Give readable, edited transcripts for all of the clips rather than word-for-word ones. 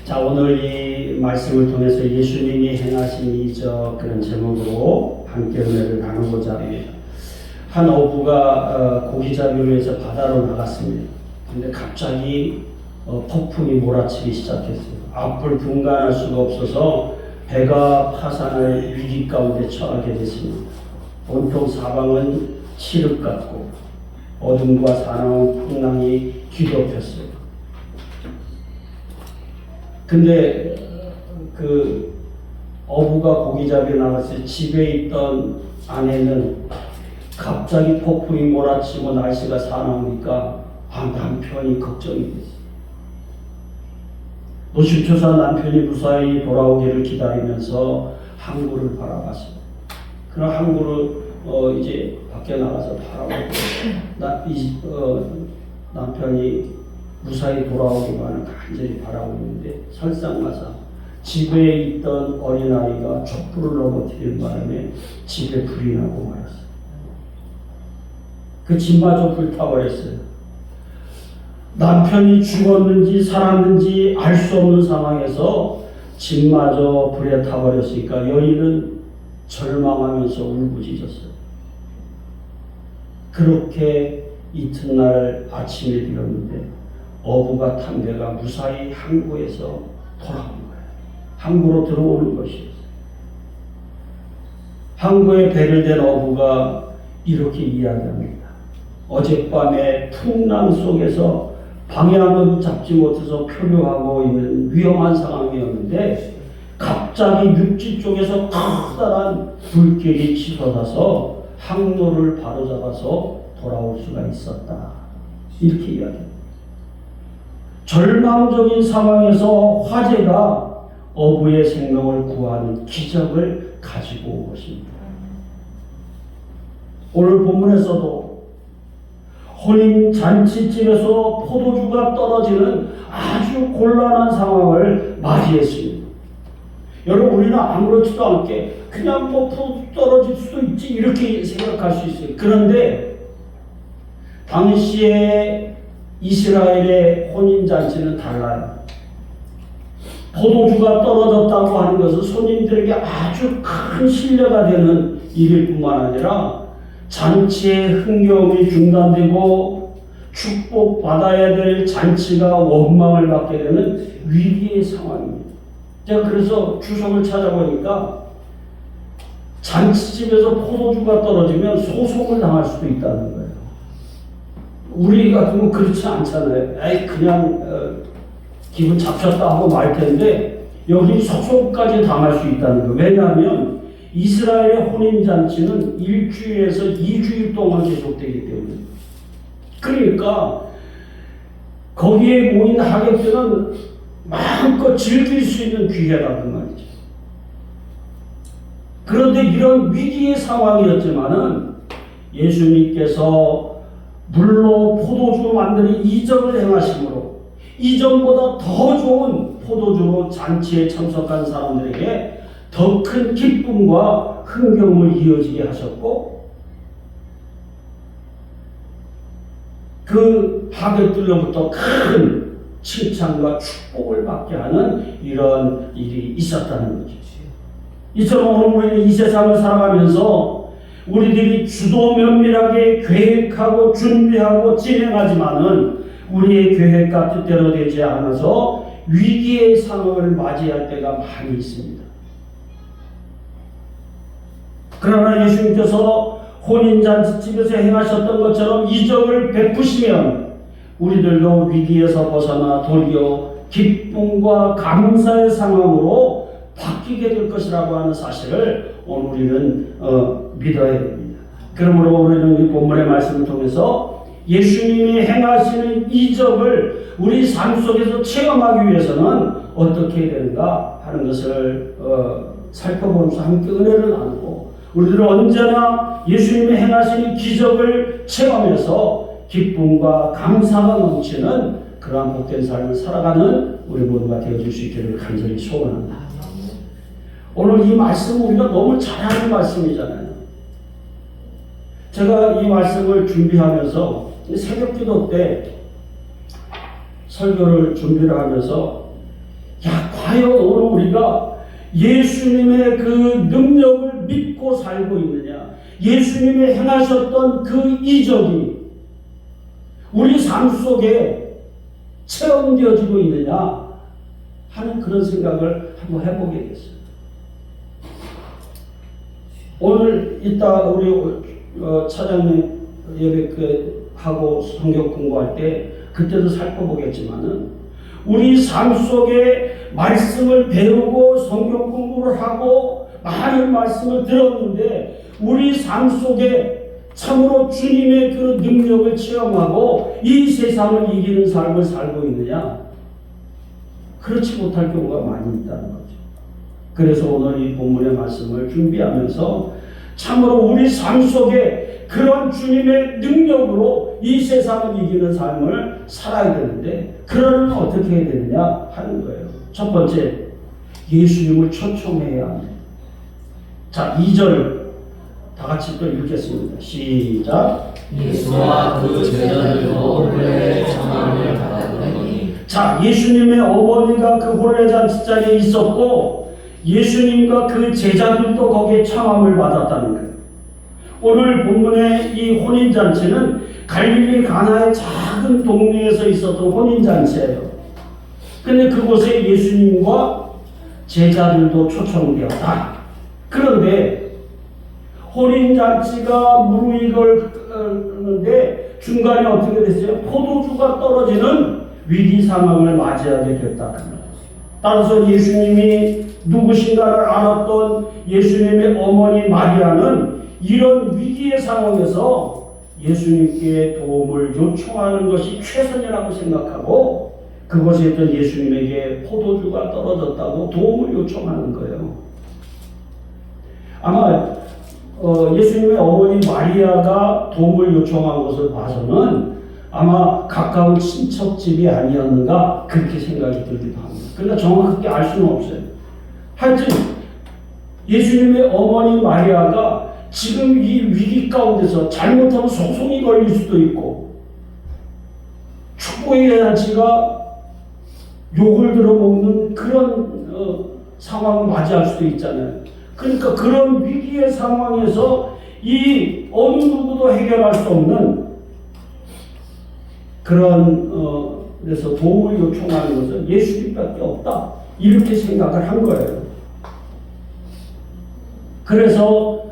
자, 오늘 이 말씀을 통해서 예수님이 행하신 이적 그런 제목으로 함께 은혜를 나누고자 합니다. 한 어부가 고기잡이를 위해서 바다로 나갔습니다. 근데 갑자기 폭풍이 몰아치기 시작했어요. 앞을 분간할 수가 없어서 배가 파산할 위기 가운데 처하게 됐습니다. 온통 사방은 칠흑 같고 어둠과 사나운 풍랑이 뒤덮였어요. 근데 그 어부가 고기잡이에 나갔을 때 집에 있던 아내는 갑자기 폭풍이 몰아치고 날씨가 사나우니까 남편이 걱정이 됐어요. 노심초사 남편이 무사히 돌아오기를 기다리면서 항구를 바라봤어요. 그럼 항구를 이제 밖에 나가서 바라보고 남편이 무사히 돌아오기만을 간절히 바라고 있는데 설상가상 집에 있던 어린아이가 촛불을 넘어뜨리는 바람에 집에 불이 나고 말았어요. 그 집마저 불타버렸어요. 남편이 죽었는지 살았는지 알 수 없는 상황에서 집마저 불에 타버렸으니까 여인은 절망하면서 울부짖었어요. 그렇게 이튿날 아침에 되었는데 어부가 탄 배가 무사히 항구에서 돌아온 거예요. 항구로 들어오는 것이었어요. 항구에 배를 댄 어부가 이렇게 이야기합니다. 어젯밤에 풍랑 속에서 방향을 잡지 못해서 표류하고 있는 위험한 상황이었는데 갑자기 육지 쪽에서 커다란 불길이 치솟아서 항로를 바로잡아서 돌아올 수가 있었다. 이렇게 이야기합니다. 절망적인 상황에서 화재가 어부의 생명을 구하는 기적을 가지고 온 것입니다. 오늘 본문에서도 혼인 잔치집에서 포도주가 떨어지는 아주 곤란한 상황을 맞이했습니다. 여러분, 우리는 아무렇지도 않게 그냥 포도주 떨어질 수도 있지 이렇게 생각할 수 있어요. 그런데 당시에 이스라엘의 혼인잔치는 달라요. 포도주가 떨어졌다고 하는 것은 손님들에게 아주 큰 신뢰가 되는 일일 뿐만 아니라 잔치의 흥겨움이 중단되고 축복받아야 될 잔치가 원망을 받게 되는 위기의 상황입니다. 제가 그래서 주석을 찾아보니까 잔치집에서 포도주가 떨어지면 소송을 당할 수도 있다는 거예요. 우리 같으면 그렇지 않잖아요. 그냥 기분 잡혔다 하고 말 텐데 여기 소송까지 당할 수 있다는 거예요. 왜냐하면 이스라엘의 혼인잔치는 1주일에서 2주일 동안 계속되기 때문에. 그러니까 거기에 모인 하객들은 마음껏 즐길 수 있는 기회라는 말이죠. 그런데 이런 위기의 상황이었지만은 예수님께서 물로 포도주로 만드는 이적을 행하심으로 이전보다 더 좋은 포도주로 잔치에 참석한 사람들에게 더 큰 기쁨과 흥겨움을 이어지게 하셨고 그 하객들로부터 큰 칭찬과 축복을 받게 하는 이런 일이 있었다는 거죠. 이처럼 오늘 우리는 이 세상을 살아가면서 우리들이 주도 면밀하게 계획하고 준비하고 진행하지만은 우리의 계획과 뜻대로 되지 않아서 위기의 상황을 맞이할 때가 많이 있습니다. 그러나 예수님께서 혼인잔치집에서 행하셨던 것처럼 이적을 베푸시면 우리들도 위기에서 벗어나 도리어 기쁨과 감사의 상황으로 바뀌게 될 것이라고 하는 사실을 오늘 우리는 믿어야 됩니다. 그러므로 우리는 이 본문의 말씀을 통해서 예수님이 행하시는 이적을 우리 삶 속에서 체험하기 위해서는 어떻게 해야 되는가 하는 것을 살펴보면서 함께 은혜를 나누고 우리들은 언제나 예수님이 행하시는 기적을 체험해서 기쁨과 감사가 넘치는 그러한 복된 삶을 살아가는 우리 모두가 되어줄 수 있기를 간절히 소원합니다. 오늘 이 말씀은 우리가 너무 잘 아는 말씀이잖아요. 제가 이 말씀을 준비하면서 새벽 기도 때 설교를 준비를 하면서 야, 과연 오늘 우리가 예수님의 그 능력을 믿고 살고 있느냐, 예수님이 행하셨던 그 이적이 우리 삶 속에 체험되어지고 있느냐 하는 그런 생각을 한번 해보게 됐어요. 오늘 이따 우리 차장님 예배하고 성경 공부할 때 그때도 살펴보겠지만은 우리 삶 속에 말씀을 배우고 성경 공부를 하고 많은 말씀을 들었는데 우리 삶 속에 참으로 주님의 그 능력을 체험하고 이 세상을 이기는 삶을 살고 있느냐? 그렇지 못할 경우가 많이 있다는 거죠. 그래서 오늘 이 본문의 말씀을 준비하면서 참으로 우리 삶 속에 그런 주님의 능력으로 이 세상을 이기는 삶을 살아야 되는데 그러려면 어떻게 해야 되느냐 하는 거예요. 첫 번째, 예수님을 초청해야 합니다. 자, 2절 다 같이 또 읽겠습니다. 시작. 예수와 그 제자들도 혼례 청함을 받았더니. 자, 예수님의 어머니가 그 혼례잔치 자리에 있었고 예수님과 그 제자들도 거기에 청함을 받았다는 거예요. 오늘 본문의 이 혼인잔치는 갈릴리 가나의 작은 동네에서 있었던 혼인잔치예요. 근데 그곳에 예수님과 제자들도 초청되었다. 그런데 혼인잔치가 무르익었는데 중간에 어떻게 됐어요? 포도주가 떨어지는 위기 상황을 맞이하게 됐다는 거예요. 따라서 예수님이 누구신가를 알았던 예수님의 어머니 마리아는 이런 위기의 상황에서 예수님께 도움을 요청하는 것이 최선이라고 생각하고 그것에 있던 예수님에게 포도주가 떨어졌다고 도움을 요청하는 거예요. 아마 예수님의 어머니 마리아가 도움을 요청한 것을 봐서는 아마 가까운 친척집이 아니었는가 그렇게 생각이 들기도 합니다. 그러나 정확하게 알 수는 없어요. 하여튼 예수님의 어머니 마리아가 지금 이 위기 가운데서 잘못하면 소송이 걸릴 수도 있고 축복의 잔치가 욕을 들어먹는 그런 상황을 맞이할 수도 있잖아요. 그러니까 그런 위기의 상황에서 이 어느 누구도 해결할 수 없는 그런 그래서 도움을 요청하는 것은 예수님밖에 없다 이렇게 생각을 한 거예요. 그래서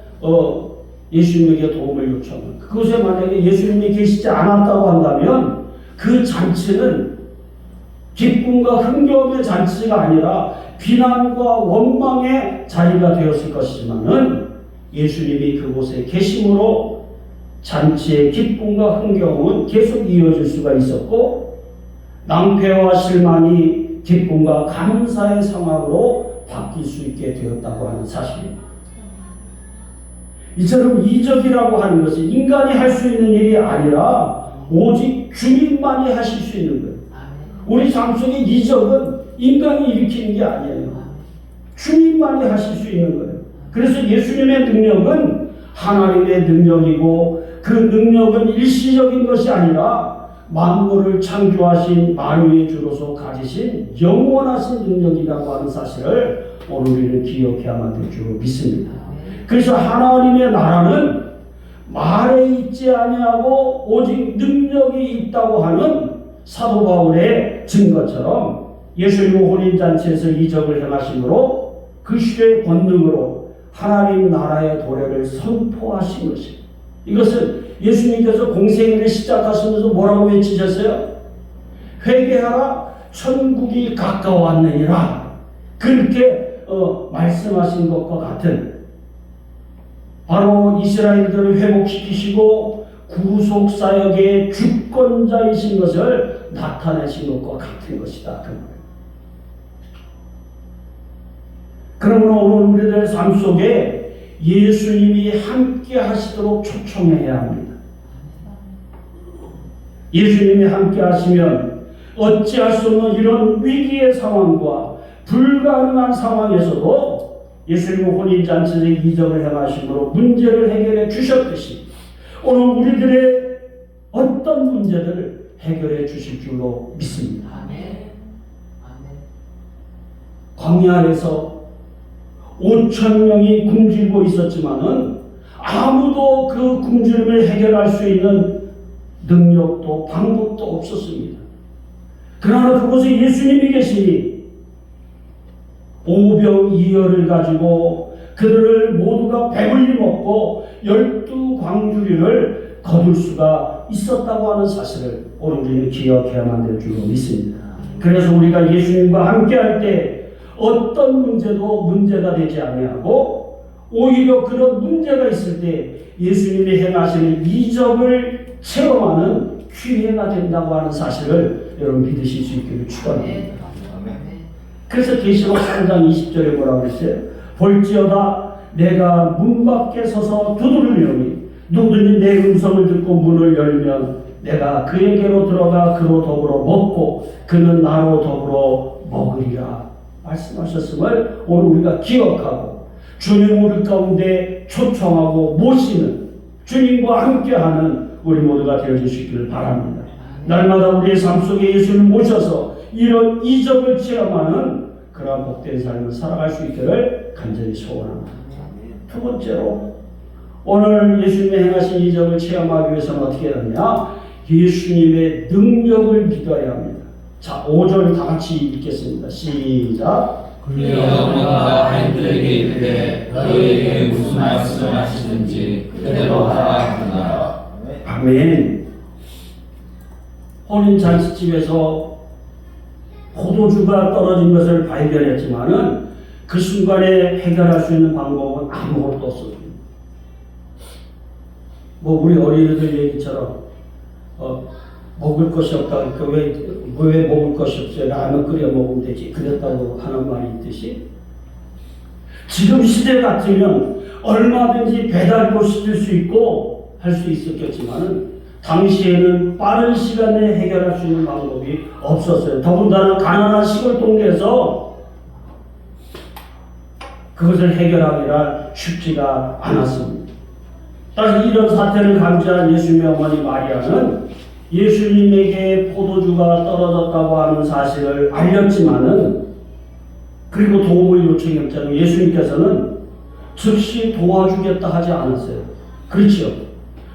예수님에게 도움을 요청을. 그곳에 만약에 예수님이 계시지 않았다고 한다면 그 잔치는 기쁨과 흥겨움의 잔치가 아니라 비난과 원망의 자리가 되었을 것이지만은 예수님이 그곳에 계심으로 잔치의 기쁨과 흥겨움은 계속 이어질 수가 있었고 낭패와 실망이 기쁨과 감사의 상황으로 바뀔 수 있게 되었다고 하는 사실입니다. 이처럼 이적이라고 하는 것은 인간이 할 수 있는 일이 아니라 오직 주님만이 하실 수 있는 거예요. 우리 삶 속의 이적은 인간이 일으키는 게 아니에요. 주님만이 하실 수 있는 거예요. 그래서 예수님의 능력은 하나님의 능력이고 그 능력은 일시적인 것이 아니라 만물을 창조하신 만유의 주로서 가지신 영원하신 능력이라고 하는 사실을 오늘 우리는 기억해야만 될 줄 믿습니다. 그래서 하나님의 나라는 말에 있지 아니하고 오직 능력이 있다고 하는 사도 바울의 증거처럼 예수님 혼인잔치에서 이적을 행하심으로 그 시대의 권능으로 하나님 나라의 도래를 선포하신 것입니다. 이것은 예수님께서 공생애를 시작하시면서 뭐라고 외치셨어요? 회개하라 천국이 가까웠느니라 그렇게 말씀하신 것과 같은 바로 이스라엘들을 회복시키시고 구속사역의 주권자이신 것을 나타내신 것과 같은 것이다. 그러므로 오늘 우리들 삶 속에 예수님이 함께 하시도록 초청해야 합니다. 예수님이 함께 하시면 어찌할 수 없는 이런 위기의 상황과 불가능한 상황에서도 예수님은 혼인잔치에서 이적을 행하심으로 문제를 해결해 주셨듯이 오늘 우리들의 어떤 문제들을 해결해 주실 줄로 믿습니다. 아멘. 광야에서 5천 명이 굶주리고 있었지만은 아무도 그 굶주림을 해결할 수 있는 능력도 방법도 없었습니다. 그러나 그곳에 예수님이 계시니 오병이어를 가지고 그들을 모두가 배불리 먹고 12광주리를 거둘 수가 있었다고 하는 사실을 오늘 우리는 기억해야만 될 줄로 믿습니다. 그래서 우리가 예수님과 함께할 때 어떤 문제도 문제가 되지 아니하고 오히려 그런 문제가 있을 때 예수님이 행하시는 이적을 체험하는 기회가 된다고 하는 사실을 여러분 믿으실 수 있기를 축원합니다. 그래서 계시록 3장 20절에 뭐라고 그랬어요? 볼지어다 내가 문 밖에 서서 두드리려니 누구든지 내 음성을 듣고 문을 열면 내가 그에게로 들어가 그로 더불어 먹고 그는 나로 더불어 먹으리라 말씀하셨음을 오늘 우리가 기억하고 주님 우리 가운데 초청하고 모시는 주님과 함께하는 우리 모두가 되어주시기를 바랍니다. 날마다 우리의 삶 속에 예수를 모셔서 이런 이적을 체험하는 그러한 복된 삶을 살아갈 수 있기를 간절히 소원합니다. 두 번째로 오늘 예수님이 행하신 이적을 체험하기 위해서는 어떻게 해야 하느냐? 예수님의 능력을 믿어야 합니다. 자, 5절 다 같이 읽겠습니다. 시작. 그러므로 아이들에게 이르되 너희에게 무슨 말씀을 하시든지 그대로 하라 하라. 아멘. 혼인 잔치집에서 포도주가 떨어진 것을 발견했지만은 그 순간에 해결할 수 있는 방법은 아무것도 없었습니다. 뭐 우리 어린이들 얘기처럼 먹을 것이 없다. 그러니까 왜 먹을 것이 없어요? 라면 끓여 먹으면 되지. 그랬다고 하는 말이 있듯이 지금 시대 같으면 얼마든지 배달도 시킬 수 있고 할 수 있었겠지만은 당시에는 빠른 시간 내에 해결할 수 있는 방법이 없었어요. 더군다나 가난한 시골 동네에서 그것을 해결하기가 쉽지가 않았습니다. 따라서 이런 사태를 감지한 예수님의 어머니 마리아는 예수님에게 포도주가 떨어졌다고 하는 사실을 알렸지만은 그리고 도움을 요청했잖아요. 예수님께서는 즉시 도와주겠다 하지 않았어요. 그렇죠?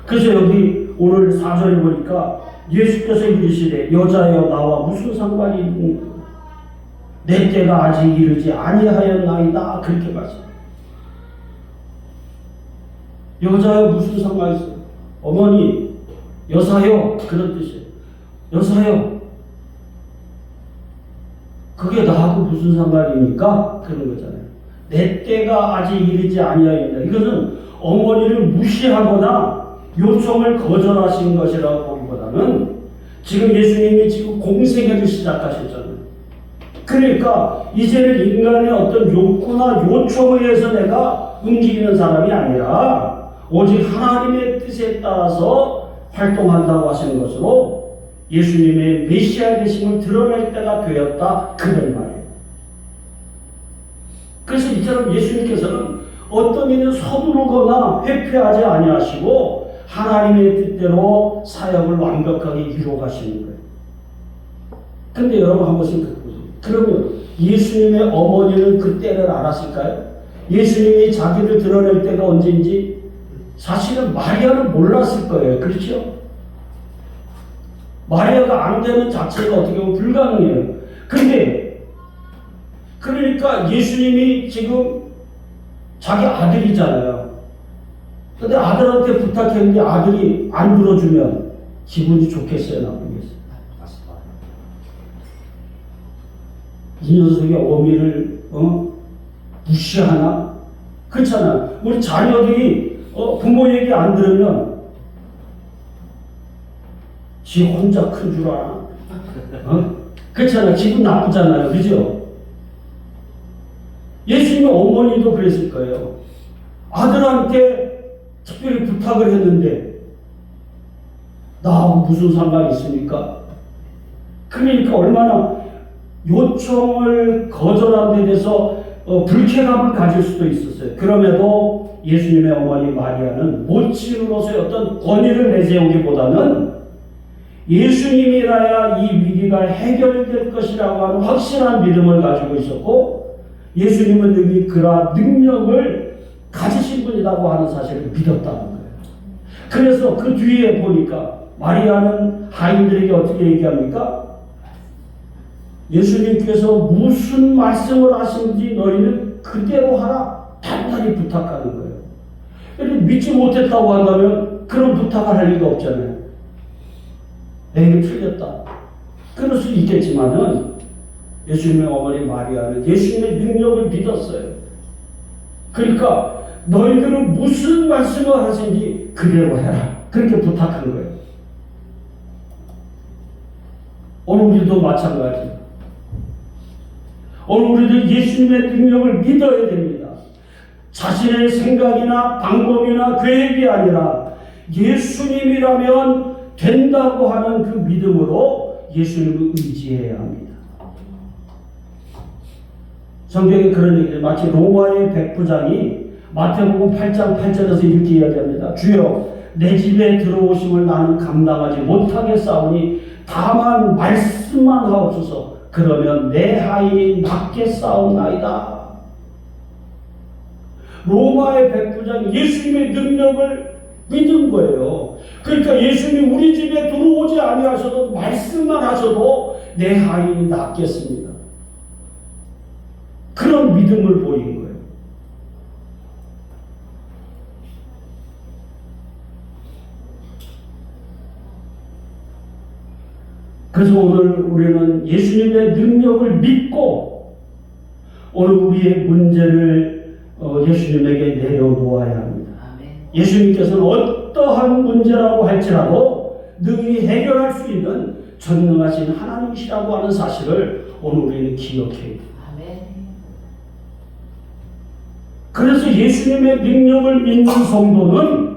그래서 여기 오늘 4절에 보니까 예수께서 이르시되 여자여 나와 무슨 상관이 있느냐? 내 때가 아직 이르지 아니하였나이다. 그렇게 말씀해요. 여자여 무슨 상관이 있어요? 어머니 여사여 그런 뜻이에요. 여사여 그게 나하고 무슨 상관입니까? 그런 거잖아요. 내 때가 아직 이르지 아니하였다. 이것은 어머니를 무시하거나 요청을 거절하신 것이라고 보기보다는 지금 예수님이 지금 공생애를 시작하셨잖아요. 그러니까 이제는 인간의 어떤 욕구나 요청에 의해서 내가 움직이는 사람이 아니라 오직 하나님의 뜻에 따라서 활동한다고 하시는 것으로 예수님의 메시아 되심을 드러낼 때가 되었다. 그런 말이에요. 그래서 이처럼 예수님께서는 어떤 일을 서두르거나 회피하지 아니하시고 하나님의 뜻대로 사역을 완벽하게 이루어가시는 거예요. 근데 여러분 한 번씩 보세요. 그러면 예수님의 어머니는 그 때를 알았을까요? 예수님이 자기를 드러낼 때가 언제인지 사실은 마리아는 몰랐을 거예요. 그렇죠? 마리아가 안 되는 자체가 어떻게 보면 불가능해요. 근데 그러니까 예수님이 지금 자기 아들이잖아요. 근데 아들한테 부탁했는데 아들이 안 들어주면 기분이 좋겠어요, 나쁘겠어요? 이 녀석의 어미를 무시하나? 그렇잖아. 우리 자녀들이 부모 얘기 안 들으면 지 혼자 큰 줄 알아. 그렇잖아. 기분 나쁘잖아요. 그죠? 예수님의 어머니도 그랬을 거예요. 아들한테 특별히 부탁을 했는데 나하고 무슨 상관이 있습니까? 그러니까 얼마나 요청을 거절한 데 대해서 불쾌감을 가질 수도 있었어요. 그럼에도 예수님의 어머니 마리아는 모친으로서의 어떤 권위를 내세우기보다는 예수님이라야 이 위기가 해결될 것이라고 하는 확실한 믿음을 가지고 있었고 예수님은 능히 그러한 능력을 가지신 분이라고 하는 사실을 믿었다는 거예요. 그래서 그 뒤에 보니까 마리아는 하인들에게 어떻게 얘기합니까? 예수님께서 무슨 말씀을 하신지 너희는 그대로 하라. 단단히 부탁하는 거예요. 그런데 믿지 못했다고 한다면 그런 부탁을 할 리가 없잖아요. 에이, 틀렸다. 그럴 수 있겠지만은 예수님의 어머니 마리아는 예수님의 능력을 믿었어요. 그러니까 너희들은 무슨 말씀을 하신지 그대로 해라. 그렇게 부탁한 거예요. 오늘 우리도 마찬가지입니다. 오늘 우리도 예수님의 능력을 믿어야 됩니다. 자신의 생각이나 방법이나 계획이 아니라 예수님이라면 된다고 하는 그 믿음으로 예수님을 의지해야 합니다. 성경에 그런 얘기를 마치 로마의 백부장이 마태복음 8장 8절에서 이렇게 이야기합니다. 주여 내 집에 들어오심을 나는 감당하지 못하겠사오니 다만 말씀만 하옵소서. 그러면 내 하인이 낫겠사옵나이다. 로마의 백부장이 예수님의 능력을 믿은 거예요. 그러니까 예수님이 우리 집에 들어오지 아니하셔도 말씀만 하셔도 내 하인이 낫겠습니다. 그런 믿음을 보인 거예요. 그래서 오늘 우리는 예수님의 능력을 믿고 오늘 우리의 문제를 예수님에게 내려놓아야 합니다. 예수님께서는 어떠한 문제라고 할지라도 능히 해결할 수 있는 전능하신 하나님이시라고 하는 사실을 오늘 우리는 기억해야 합니다. 그래서 예수님의 능력을 믿는 성도는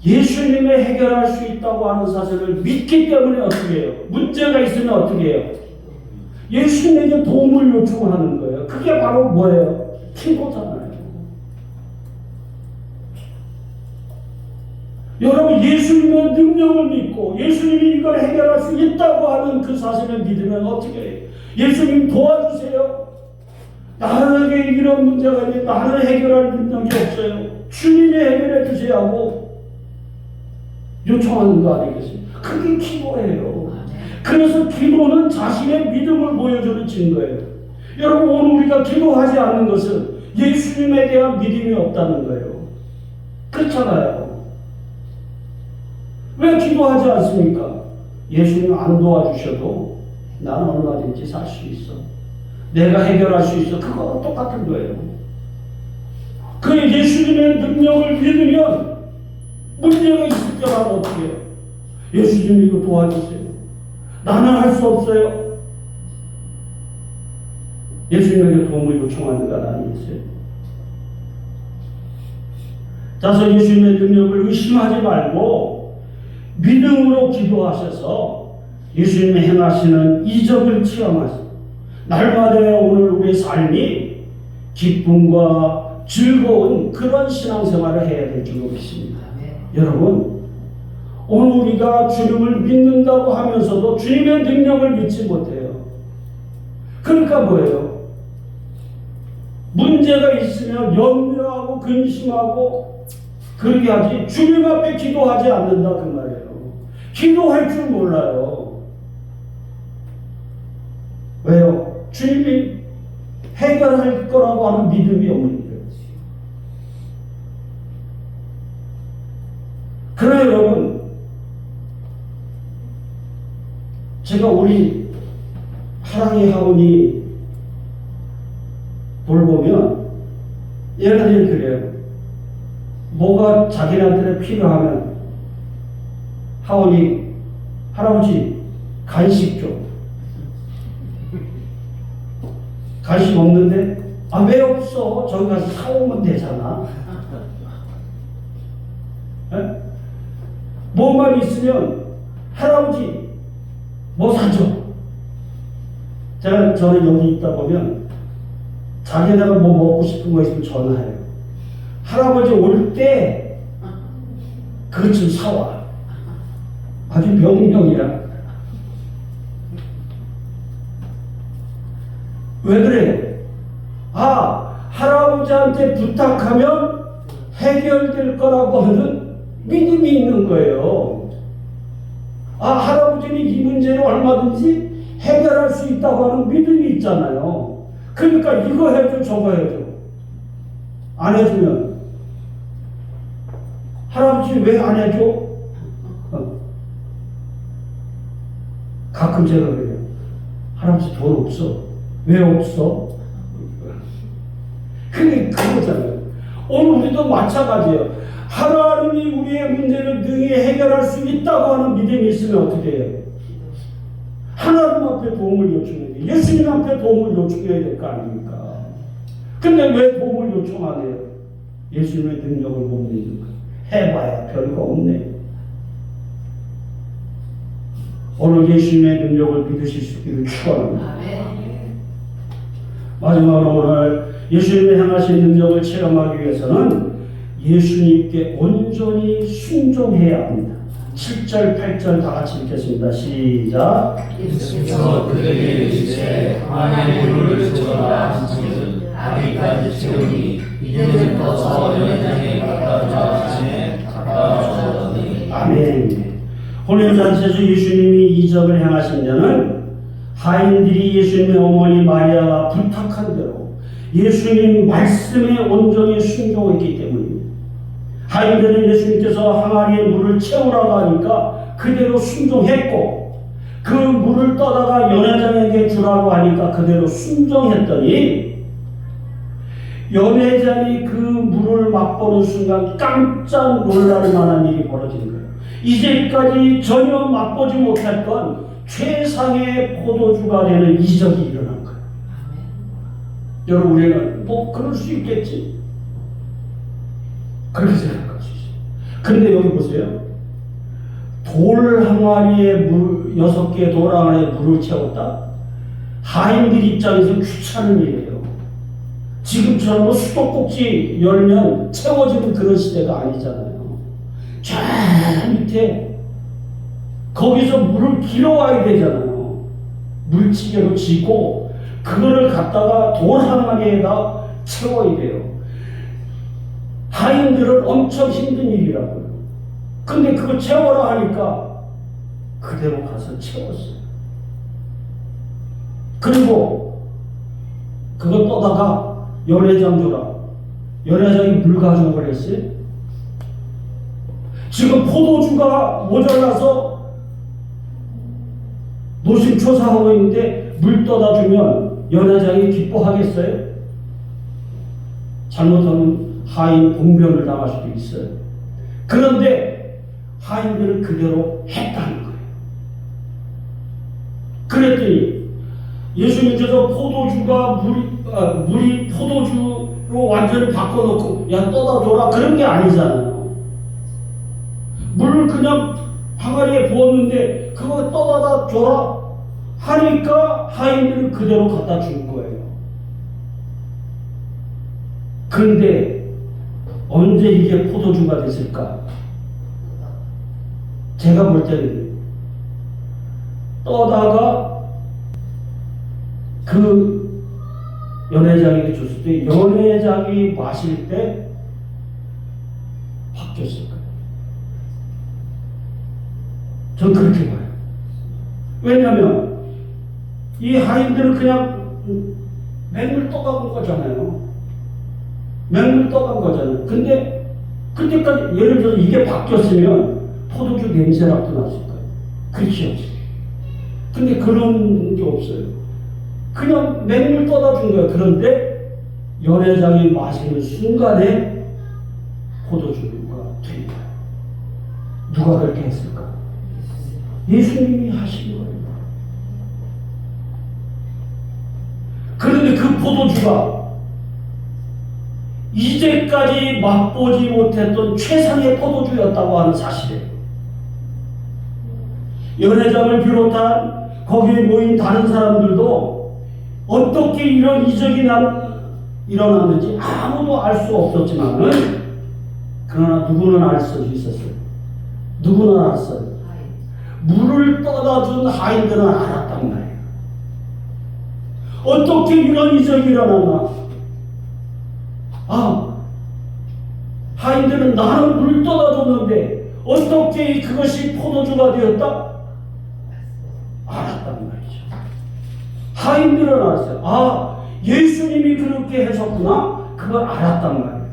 예수님이 해결할 수 있다고 하는 사실을 믿기 때문에 어떻게 해요? 문제가 있으면 어떻게 해요? 예수님에게 도움을 요청하는 거예요. 그게 바로 뭐예요? 기도잖아요. 여러분 예수님의 능력을 믿고 예수님이 이걸 해결할 수 있다고 하는 그 사실을 믿으면 어떻게 해요? 예수님 도와주세요. 나에게 이런 문제가 있는데 나는 해결할 능력이 없어요. 주님이 해결해 주세요 하고 요청하는 거 아니겠습니까? 그게 기도예요. 그래서 기도는 자신의 믿음을 보여주는 증거예요. 여러분 오늘 우리가 기도하지 않는 것은 예수님에 대한 믿음이 없다는 거예요. 그렇잖아요. 왜 기도하지 않습니까? 예수님 안 도와주셔도 나는 얼마든지 살 수 있어. 내가 해결할 수 있어. 그거랑 똑같은 거예요. 그 예수님의 능력을 믿으면 문제가 있을 때마다 어떻게 해요? 예수님 이거 도와주세요. 나는 할 수 없어요. 예수님에게 도움을 요청하는 것 아니겠어요? 따라서 예수님의 능력을 의심하지 말고 믿음으로 기도하셔서 예수님이 행하시는 이적을 체험하세요. 날마다 오늘 우리의 삶이 기쁨과 즐거운 그런 신앙생활을 해야 될 줄 믿습니다. 여러분 오늘 우리가 주님을 믿는다고 하면서도 주님의 능력을 믿지 못해요. 그러니까 뭐예요? 문제가 있으면 염려하고 근심하고 그렇게 하지 주님 앞에 기도하지 않는다 그 말이에요. 기도할 줄 몰라요. 왜요? 주님이 해결할 거라고 하는 믿음이 없는 거예요. 그러나 여러분 제가 우리 하랑이 하원이 돌보면 얘네들이 그래요. 뭐가 자기네한테 필요하면 하원이 할아버지 간식 줘. 간식 없는데 아 왜 없어? 저기 가서 사오면 되잖아. 에? 뭐만 있으면 할아버지 뭐 사줘. 저는 여기 있다 보면 자기네가 뭐 먹고 싶은 거 있으면 전화해요. 할아버지 올 때 그것 좀 사와. 아주 명령이야. 왜 그래요? 할아버지한테 부탁하면 해결될 거라고 하는 믿음이 있는 거예요. 할아버지는 이 문제를 얼마든지 해결할 수 있다고 하는 믿음이 있잖아요. 그러니까 이거 해줘, 저거 해줘. 안 해주면 할아버지 왜 안 해줘? 가끔 제가 그래요. 할아버지 돈 없어. 왜 없어? 그게 그거잖아요. 오늘 우리도 마찬가지예요. 하나님이 우리의 문제를 능히 해결할 수 있다고 하는 믿음이 있으면 어떻게 해요? 하나님 앞에 도움을 요청해야 돼요. 예수님 앞에 도움을 요청해야 될 거 아닙니까? 근데 왜 도움을 요청 안 해요? 예수님의 능력을 못 믿는 거예요. 해봐야 별거 없네. 오늘 예수님의 능력을 믿으실 수 있기를 축원합니다. 마지막으로 오늘 예수님의 향하신 능력을 체험하기 위해서는 예수님께 온전히 순종해야 합니다. 7절, 8절 다 같이 읽겠습니다. 시작. 예수께서 그에게 이르시되 하나님의 물을 주어라 하시니 아비까지 채우니 이제는 떠서 연회장에 갖다 주시네 갖다 주었더니 아멘. 혼인잔치에서 예수님이 이적을 행하신 자는 하인들이 예수님의 어머니 마리아가 부탁한 대로 예수님 말씀에 온전히 순종했기 때문입니다. 하인들은 예수님께서 항아리에 물을 채우라고 하니까 그대로 순종했고, 그 물을 떠다가 연회장에게 주라고 하니까 그대로 순종했더니 연회장이 그 물을 맛보는 순간 깜짝 놀랄 만한 일이 벌어진 거예요. 이제까지 전혀 맛보지 못했던 최상의 포도주가 되는 이적이 일어난 거예요. 여러분, 우리는 그럴 수 있겠지, 그렇게 생각할 수 있어요. 그런데 여기 보세요. 돌 항아리에 물 6개의 돌 항아리에 물을 채웠다. 하인들 입장에서 귀찮은 일이에요. 지금처럼 수도꼭지 열면 채워지는 그런 시대가 아니잖아요. 저 밑에 거기서 물을 길어와야 되잖아요. 물치개로 지고 그거를 갖다가 돌 항아리에다 채워야 돼요. 하인들은 엄청 힘든 일이라고요. 근데 그거 채워라 하니까 그대로 가서 채웠어요. 그리고 그거 떠다가 연회장 주라. 연회장이 물 가져오고 그랬어요. 지금 포도주가 모자라서 노심초사하고 있는데 물 떠다 주면 연회장이 기뻐하겠어요? 잘못하면 하인 봉변을 당할 수도 있어요. 그런데 하인들은 그대로 했다는 거예요. 그랬더니 예수님께서 포도주가 물이 포도주로 완전히 바꿔놓고 야 떠다 줘라 그런 게 아니잖아요. 물을 그냥 항아리에 부었는데 그거 떠다가 줘라 하니까 하인들은 그대로 갖다 준 거예요. 그런데 언제 이게 포도주가 됐을까? 제가 볼 때는 떠다가 그 연회장에게 줬을 때 연회장이 마실 때 바뀌었을 거예요. 전 그렇게 봐요. 왜냐하면 이 하인들은 그냥 맹물 떠간 거잖아요. 맹물 떠간 거잖아요. 근데 그때까지 예를 들어서 이게 바뀌었으면 포도주 냄새라도 났을 거예요. 그렇죠? 근데 그런 게 없어요. 그냥 맹물 떠다 준 거예요. 그런데 연회장이 마시는 순간에 포도주가 된 거예요. 누가 그렇게 했을까? 예수님이 하신 거예요. 그런데 그 포도주가 이제까지 맛보지 못했던 최상의 포도주였다고 하는 사실이에요. 연회장을 비롯한 거기에 모인 다른 사람들도 어떻게 이런 이적이 일어났는지 아무도 알 수 없었지만은 그러나 누구는 알 수 있었어요. 누구는 알았어요. 물을 떠다 준 하인들은 알았단 말이에요. 어떻게 이런 이적이 일어나나? 하인들은 나는 물 떠다줬는데 어떻게 그것이 포도주가 되었다? 알았단 말이죠. 하인들은 알았어요. 예수님이 그렇게 하셨구나. 그걸 알았단 말이에요.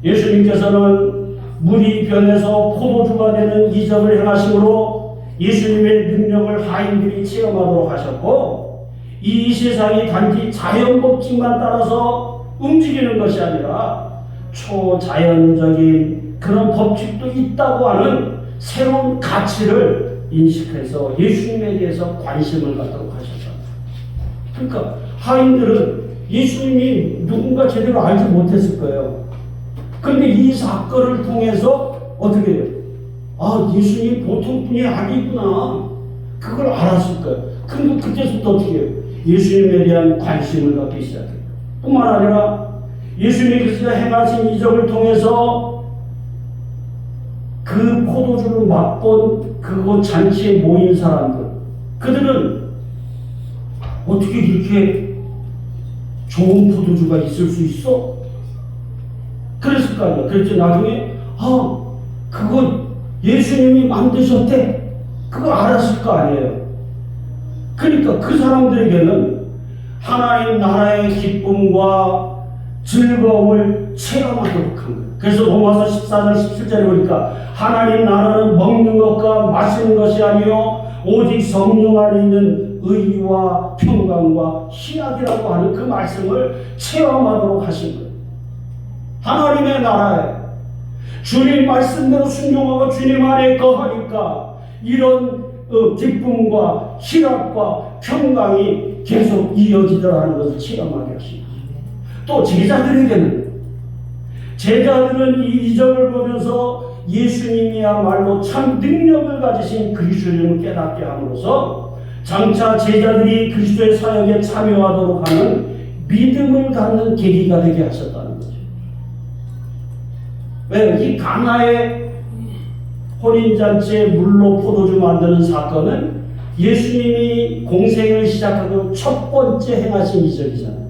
예수님께서는 물이 변해서 포도주가 되는 이적을 행하심으로 예수님의 능력을 하인들이 체험하도록 하셨고, 이 세상이 단지 자연 법칙만 따라서 움직이는 것이 아니라 초자연적인 그런 법칙도 있다고 하는 새로운 가치를 인식해서 예수님에 대해서 관심을 갖도록 하셨다. 그러니까 하인들은 예수님이 누군가 제대로 알지 못했을 거예요. 그런데 이 사건을 통해서 어떻게 해요? 예수님이 보통 분이 아니구나. 그걸 알았을 거예요. 그런데 그때부터 어떻게 해요? 예수님에 대한 관심을 갖기 시작해요. 뿐만 아니라 예수님께서 행하신 이적을 통해서 그 포도주를 맛본 그곳 잔치에 모인 사람들, 그들은 어떻게 이렇게 좋은 포도주가 있을 수 있어? 그랬을 거 아니야. 그랬죠. 나중에 그거 예수님이 만드셨대. 그거 알았을 거 아니에요. 그러니까 그 사람들에게는 하나님 나라의 기쁨과 즐거움을 체험하도록 한 거예요. 그래서 로마서 14장 17절에 보니까 하나님 나라는 먹는 것과 마시는 것이 아니요 오직 성령 안에 있는 의와 평강과 희락이라고 하는 그 말씀을 체험하도록 하신 거예요. 하나님의 나라에 주님 말씀대로 순종하고 주님 안에 거하니까 이런 기쁨과 희락과 평강이 계속 이어지더라는 것을 체험하게 하십니다. 또 제자들은 이 이적을 보면서 예수님이야말로 참 능력을 가지신 그리스도를 깨닫게 함으로써 장차 제자들이 그리스도의 사역에 참여하도록 하는 믿음을 갖는 계기가 되게 하셨다는 거죠. 왜? 이 가나의 혼인잔치에 물로 포도주 만드는 사건은 예수님이 공생을 시작하고 첫 번째 행하신 이적이잖아요.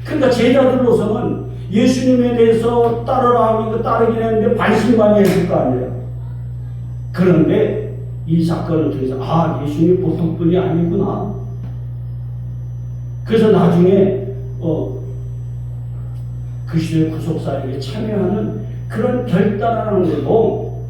그러니까 제자들로서는 예수님에 대해서 따르라 하니까 따르긴 했는데 반신반의했을 거 아니에요. 그런데 이 사건을 통해서 예수님이 보통 분이 아니구나. 그래서 나중에 그리스도의 구속사역에 참여하는 그런 결단하는 데도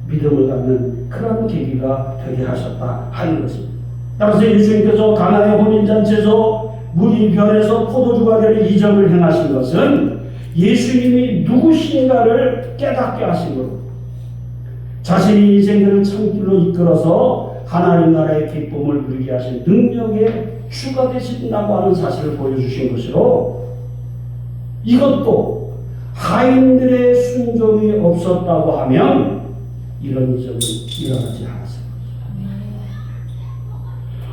믿음을 갖는 그런 계기가 되게 하셨다 하는 것입니다. 따라서 예수님께서 가나의 혼인잔치에서 물이 변해서 포도주가 되는 이적을 행하신 것은 예수님이 누구신가를 깨닫게 하신 거로 자신이 인생들을 참길로 이끌어서 하나님 나라의 기쁨을 누리게 하신 능력의 주가 되신다고 하는 사실을 보여주신 것으로 이것도 하인들의 순종이 없었다고 하면 이런 이적은 일어나지 않았을 것입니다.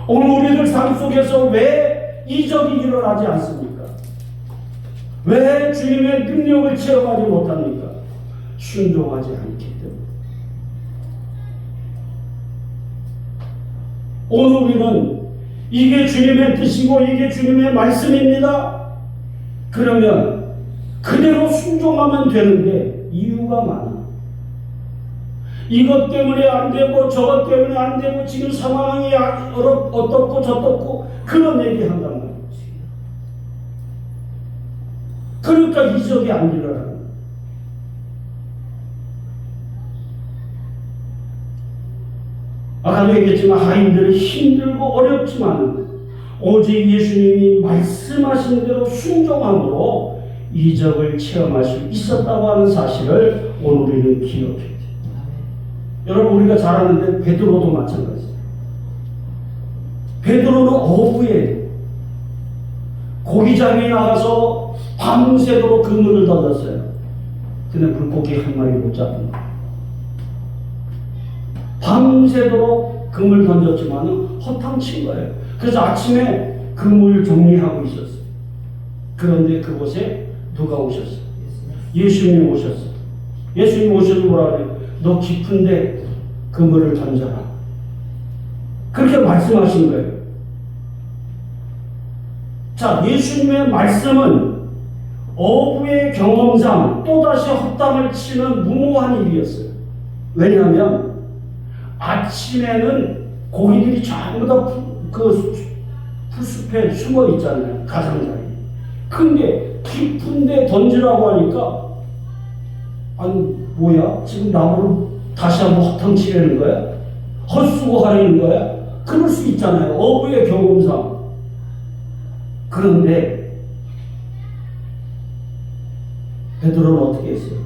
오늘 우리들 삶 속에서 왜 이적이 일어나지 않습니까? 왜 주님의 능력을 체험하지 못합니까? 순종하지 않기 때문에. 오늘 우리는 이게 주님의 뜻이고 이게 주님의 말씀입니다. 그러면 그대로 순종하면 되는데 이유가 많아. 이것 때문에 안 되고 저것 때문에 안 되고 지금 상황이 어떻고 저떻고 그런 얘기 한단 말이지. 그러니까 이적이 안 일어나는 거야. 아까도 얘기했지만 하인들은 힘들고 어렵지만 오직 예수님이 말씀하신 대로 순종함으로 이적을 체험할 수 있었다고 하는 사실을 오늘 우리는 기억해야 돼요. 여러분 우리가 잘 아는데 베드로도 마찬가지예요. 베드로는 어부에 고기장에 나가서 밤새도록 그물을 던졌어요. 근데 물고기 한 마리 못 잡은 거예요. 밤새도록 그물 던졌지만 허탕친 거예요. 그래서 아침에 그물 정리하고 있었어요. 그런데 그곳에 누가 오셨어요? 예수님이 오셨어요. 예수님이 오셔서 뭐라 그래요? 너 깊은데 그물을 던져라. 그렇게 말씀하신 거예요. 자, 예수님의 말씀은 어부의 경험상 또다시 헛담을 치는 무모한 일이었어요. 왜냐하면 아침에는 고기들이 전부 다 풀숲에 숨어 있잖아요. 가장자리. 근데 깊은데 던지라고 하니까 아니 뭐야? 지금 나무를 다시 한번 헛탕치려는 거야? 헛수고하려는 거야? 그럴 수 있잖아요. 어부의 경험상. 그런데 베드로는 어떻게 했어요?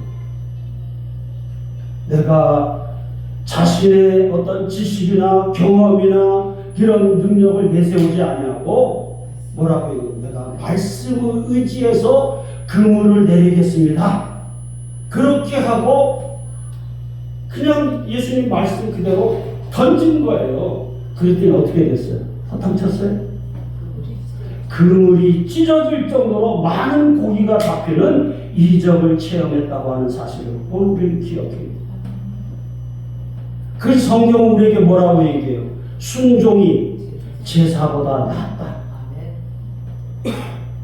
내가 자신의 어떤 지식이나 경험이나 이런 능력을 내세우지 아니하고 뭐라고 해요? 내가 말씀을 의지해서 그물을 내리겠습니다. 그렇게 하고 그냥 예수님 말씀 그대로 던진 거예요. 그랬더니 어떻게 됐어요? 허탕쳤어요? 그물이 찢어질 정도로 많은 고기가 잡히는 이적을 체험했다고 하는 사실을 오늘 우리는 기억해요. 그 성경은 우리에게 뭐라고 얘기해요? 순종이 제사보다 낫다.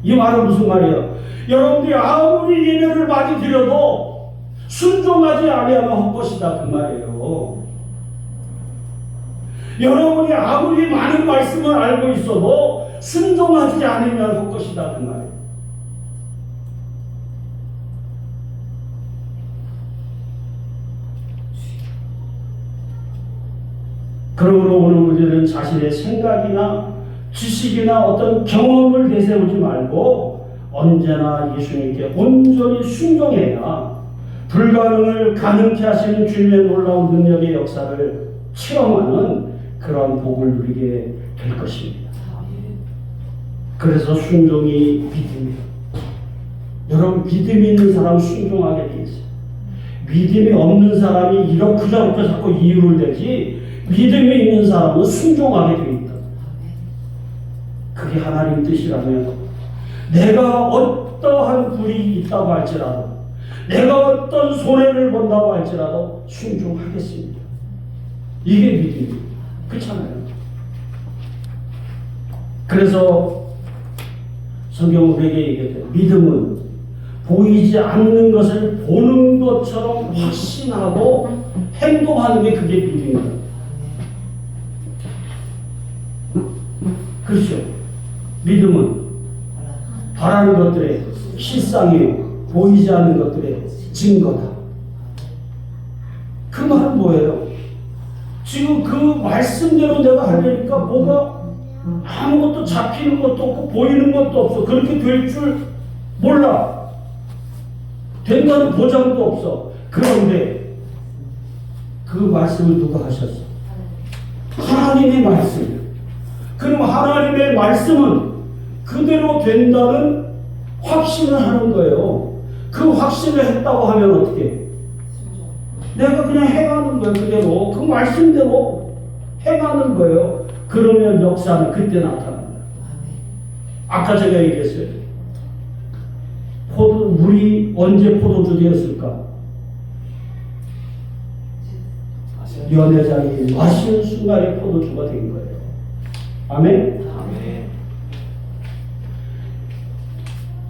이 말은 무슨 말이에요? 여러분들이 아무리 예배를 많이 드려도 순종하지 아니하면 헛것이다 그 말이에요. 여러분이 아무리 많은 말씀을 알고 있어도 순종하지 않으면 헛것이다 그 말이에요. 그러므로 오늘 우리는 자신의 생각이나 지식이나 어떤 경험을 내세우지 말고 언제나 예수님께 온전히 순종해야 불가능을 가능케 하시는 주님의 놀라운 능력의 역사를 체험하는 그런 복을 누리게 될 것입니다. 그래서 순종이 믿음이에요. 여러분 믿음이 있는 사람 순종하게 돼 있어요. 믿음이 없는 사람이 이렇게 자꾸 이유를 대지 믿음이 있는 사람은 순종하게 돼 있다. 그게 하나님 뜻이라면 내가 어떠한 불이 있다고 할지라도 내가 어떤 손해를 본다고 할지라도 순종하겠습니다. 이게 믿음이에요. 그렇잖아요. 그래서 성경은 우리에게 얘기해요. 믿음은 보이지 않는 것을 보는 것처럼 확신하고 행동하는 게 그게 믿음입니다. 그렇죠. 믿음은 바라는 것들의 실상이요 보이지 않는 것들의 증거다. 그 말은 뭐예요? 지금 그 말씀대로 내가 하려니까 뭐가 아무것도 잡히는 것도 없고 보이는 것도 없어. 그렇게 될 줄 몰라. 된다는 보장도 없어. 그런데 그 말씀을 누가 하셨어? 하나님의 말씀. 그럼 하나님의 말씀은 그대로 된다는 확신을 하는 거예요. 그 확신을 했다고 하면 어떻게 해? 내가 그냥 행하는 거예요. 그대로 그 말씀대로 행하는 거예요. 그러면 역사는 그때 나타난다. 아까 제가 얘기했어요. 물이 언제 포도주 되었을까? 연회장이 마시는 순간에 포도주가 된 거예요. 아멘?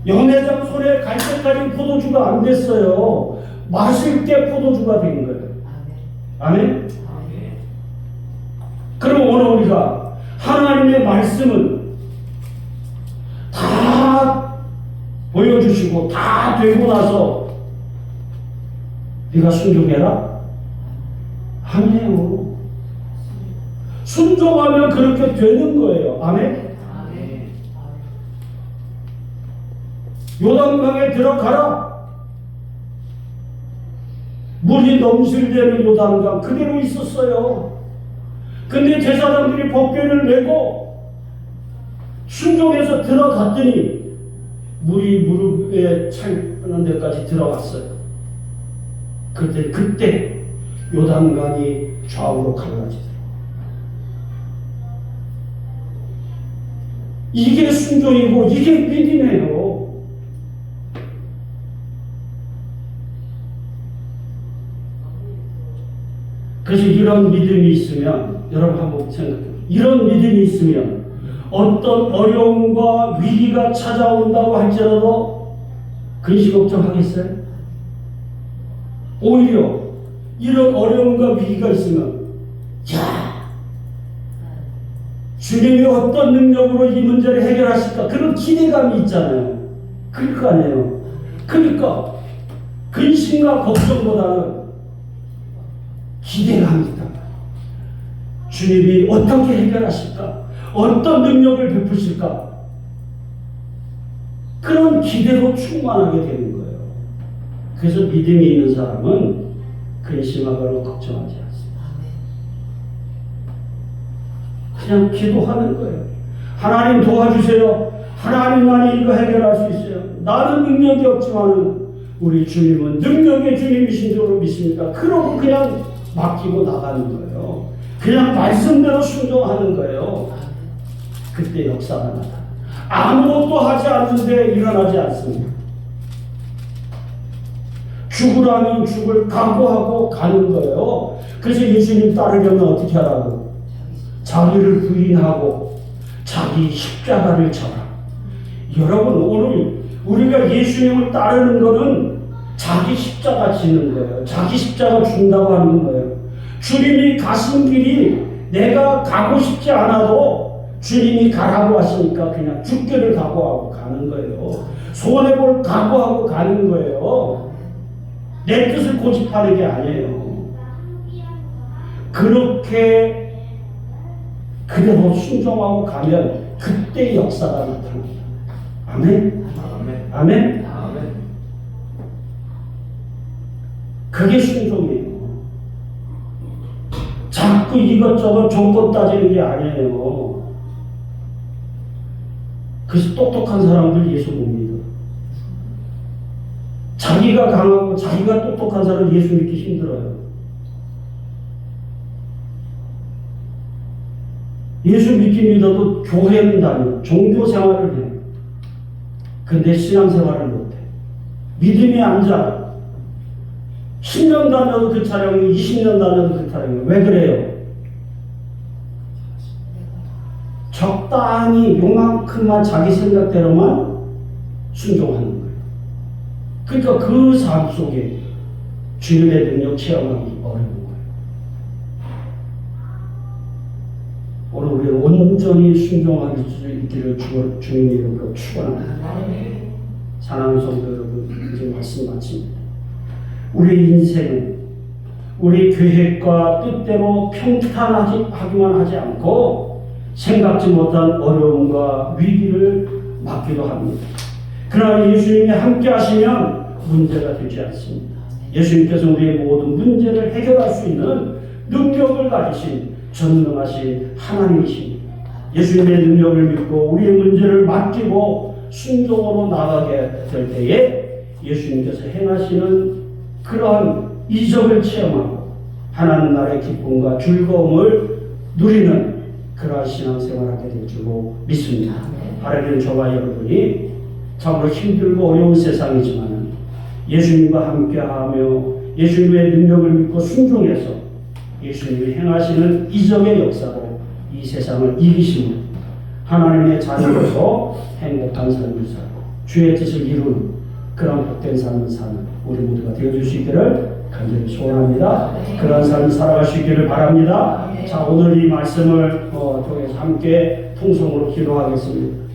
연회장 손에 갈 때까지 포도주가 안 됐어요. 마실 때 포도주가 된 거예요. 아멘? 그럼 오늘 우리가 하나님의 말씀은 다 보여주시고 다 되고 나서 네가 순종해라? 아니에요. 순종하면 그렇게 되는 거예요. 아멘? 요단강에 들어가라. 물이 넘실대는 요단강 그대로 있었어요. 근데 제사장들이 법궤를 메고 순종해서 들어갔더니 물이 무릎에 차는 데까지 들어갔어요. 그때 요단강이 좌우로 갈라지더라고요. 이게 순종이고 이게 믿음이에요. 그래서 이런 믿음이 있으면 여러분 한번 생각해요. 이런 믿음이 있으면 어떤 어려움과 위기가 찾아온다고 할지라도 근심 걱정하겠어요? 오히려 이런 어려움과 위기가 있으면 야, 주님이 어떤 능력으로 이 문제를 해결하실까? 그런 기대감이 있잖아요. 그럴 거 아니에요. 그러니까 근심과 걱정보다는 기대감이 있다. 주님이 어떻게 해결하실까? 어떤 능력을 베푸실까? 그런 기대로 충만하게 되는 거예요. 그래서 믿음이 있는 사람은 근심하거나 걱정하지 않습니다. 그냥 기도하는 거예요. 하나님 도와주세요. 하나님만이 이거 해결할 수 있어요. 나는 능력이 없지만 우리 주님은 능력의 주님이신 줄로 믿습니다. 그러고 그냥 맡기고 나가는 거예요. 그냥 말씀대로 순종하는 거예요. 그때 역사가 나타나. 아무것도 하지 않는데 일어나지 않습니다. 죽으라면 죽을 각오하고 가는 거예요. 그래서 예수님 따르려면 어떻게 하라고? 자기를 부인하고 자기 십자가를 져라. 여러분, 오늘 우리가 예수님을 따르는 것은 자기 십자가 지는 거예요. 자기 십자가 준다고 하는 거예요. 주님이 가신 길이 내가 가고 싶지 않아도 주님이 가라고 하시니까 그냥 죽기를 각오하고 가는 거예요. 손해볼 각오하고 가는 거예요. 내 뜻을 고집하는 게 아니에요. 그렇게 그대로 순종하고 가면 그때 역사가 나타납니다. 아멘? 아멘. 아멘? 아멘. 그게 순종이에요. 자꾸 이것저것 조건 따지는 게 아니에요. 그래서 똑똑한 사람들 예수 못 믿어. 자기가 강하고 자기가 똑똑한 사람 예수 믿기 힘들어요. 예수 믿기 믿어도 교회는 다녀. 종교 생활을 해. 근데 신앙생활을 못해. 믿음이 안 자라. 10년 다녀도 그 촬영이 20년 다녀도 그 촬영이 왜 그래요? 적당히 요만큼만 자기 생각대로만 순종하는 거예요. 그러니까 그 삶 속에 주님의 능력 체험하기 어려운 거예요. 오늘 우리는 온전히 순종할 수 있기를 주님 이름으로 축원합니다. 사랑하는 성도 여러분, 이제 말씀 마칩니다. 우리 인생은 우리 계획과 뜻대로 평탄하기만 하지 않고 생각지 못한 어려움과 위기를 맞기도 합니다. 그러나 예수님이 함께 하시면 문제가 되지 않습니다. 예수님께서 우리의 모든 문제를 해결할 수 있는 능력을 가지신 전능하신 하나님이십니다. 예수님의 능력을 믿고 우리의 문제를 맡기고 순종으로 나가게 될 때에 예수님께서 행하시는 그러한 이적을 체험하고 하나님 나라의 기쁨과 즐거움을 누리는 그러한 신앙생활을 하게 될 줄로 믿습니다. 바라기는 저와 여러분이 참으로 힘들고 어려운 세상이지만 예수님과 함께하며 예수님의 능력을 믿고 순종해서 예수님이 행하시는 이적의 역사로 이 세상을 이기시는 하나님의 자녀로서 행복한 삶을 살고 주의 뜻을 이루는 그런 복된 삶을 사는 우리 모두가 되어줄 수 있기를 간절히 소원합니다. 그런 삶을 살아갈 수 있기를 바랍니다. 자, 오늘 이 말씀을 통해서 함께 통성으로 기도하겠습니다.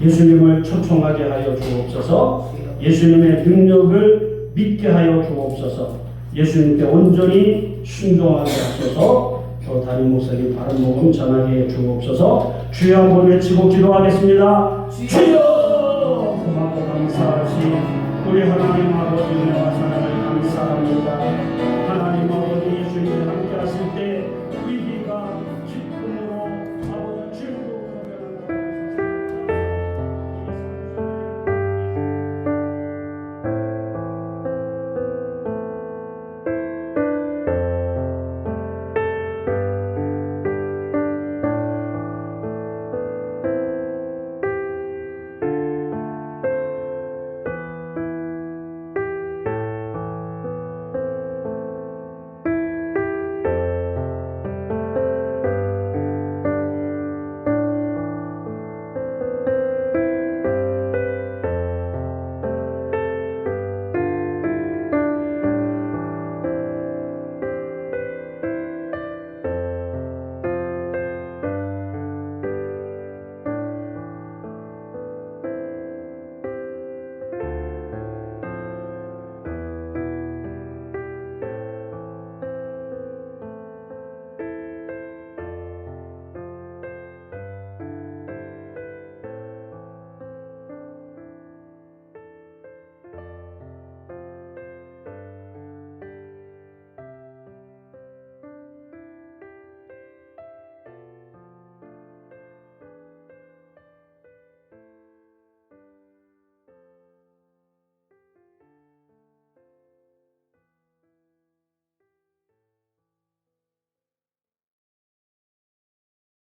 예수님을 초청하게 하여 주옵소서. 예수님의 능력을 믿게 하여 주옵소서. 예수님께 온전히 순종하게 하소서. 또 담임 목사님 바른 복음 전하게 해 주옵소서. 주여 한번 외치고 기도하겠습니다. 주여! 고맙고 감사하시 우리 하나님 아버지